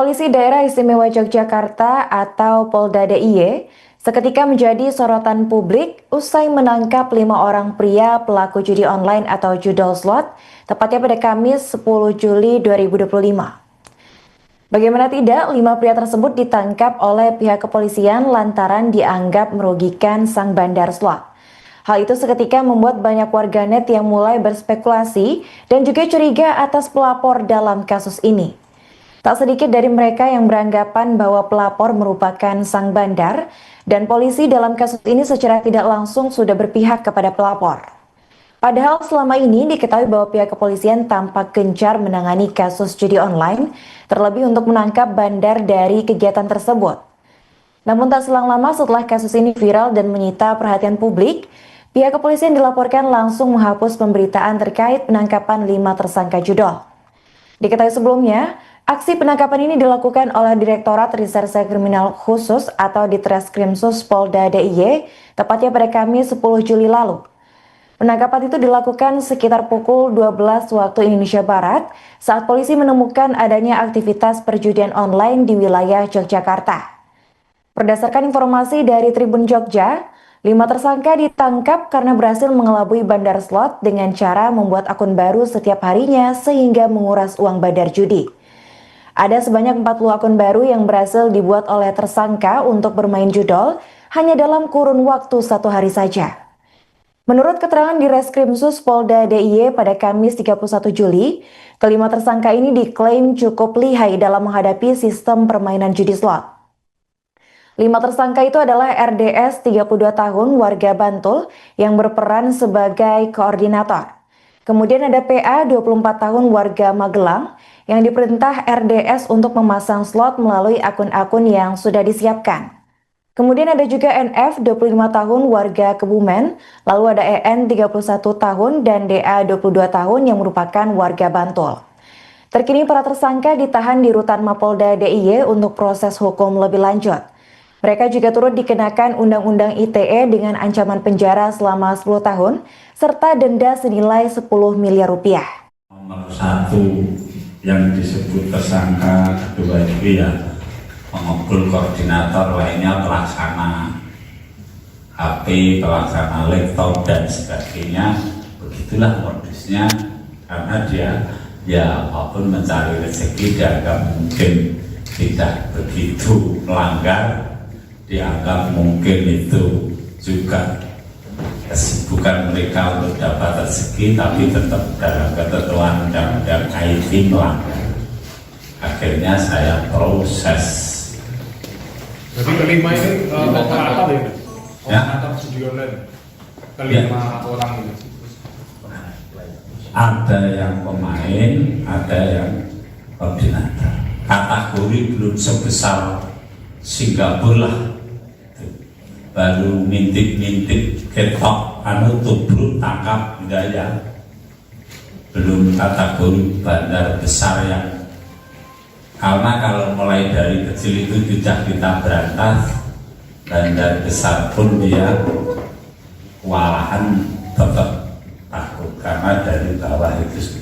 Polisi Daerah Istimewa Yogyakarta atau Polda DIY seketika menjadi sorotan publik usai menangkap 5 orang pria pelaku judi online atau judol slot, tepatnya pada Kamis 10 Juli 2025. Bagaimana tidak, 5 pria tersebut ditangkap oleh pihak kepolisian lantaran dianggap merugikan sang bandar slot. Hal itu seketika membuat banyak warganet yang mulai berspekulasi dan juga curiga atas pelapor dalam kasus ini. Tak sedikit dari mereka yang beranggapan bahwa pelapor merupakan sang bandar dan polisi dalam kasus ini secara tidak langsung sudah berpihak kepada pelapor. Padahal selama ini diketahui bahwa pihak kepolisian tampak gencar menangani kasus judi online, terlebih untuk menangkap bandar dari kegiatan tersebut. Namun tak selang lama setelah kasus ini viral dan menyita perhatian publik, pihak kepolisian dilaporkan langsung menghapus pemberitaan terkait penangkapan 5 tersangka judol. Diketahui sebelumnya, aksi penangkapan ini dilakukan oleh Direktorat Reserse Kriminal Khusus atau Ditreskrimsus Polda DIY, tepatnya pada Kamis 10 Juli lalu. Penangkapan itu dilakukan sekitar pukul 12 waktu Indonesia Barat saat polisi menemukan adanya aktivitas perjudian online di wilayah Yogyakarta. Berdasarkan informasi dari Tribun Jogja, 5 tersangka ditangkap karena berhasil mengelabui bandar slot dengan cara membuat akun baru setiap harinya sehingga menguras uang bandar judi. Ada sebanyak 40 akun baru yang berhasil dibuat oleh tersangka untuk bermain judol hanya dalam kurun waktu 1 hari saja. Menurut keterangan di Reskrimsus Polda DIY pada Kamis 31 Juli, kelima tersangka ini diklaim cukup lihai dalam menghadapi sistem permainan judi slot. 5 tersangka itu adalah RDS 32 tahun warga Bantul yang berperan sebagai koordinator. Kemudian ada PA 24 tahun warga Magelang yang diperintah RDS untuk memasang slot melalui akun-akun yang sudah disiapkan. Kemudian ada juga NF 25 tahun warga Kebumen, lalu ada EN 31 tahun dan DA 22 tahun yang merupakan warga Bantul. Terkini para tersangka ditahan di Rutan Mapolda DIY untuk proses hukum lebih lanjut. Mereka juga turut dikenakan Undang-Undang ITE dengan ancaman penjara selama 10 tahun, serta denda senilai 10 miliar rupiah. Nomor 1 yang disebut tersangka, kedua itu ya pengepul, koordinator, lainnya pelaksana HP, pelaksana laptop dan sebagainya. Begitulah modusnya, karena dia ya apapun mencari rezeki dianggap mungkin tidak begitu melanggar, dianggap mungkin itu juga kesibukan mereka untuk dapat rezeki, tapi tetap dalam ketentuan undang-undang IT melanggar. Akhirnya saya proses. Jadi kelima ini operator ya? Operator judi online. Kelima orang ini. Ada yang pemain, ada yang koordinator. Kategori belum sebesar Singapura lah. Baru mintip-mintip ketok tubruk tangkap budaya, belum kategori bandar besar yang, karena kalau mulai dari kecil itu sudah kita berantas, bandar besar pun dia kewalahan tetap takut karena dari bawah itu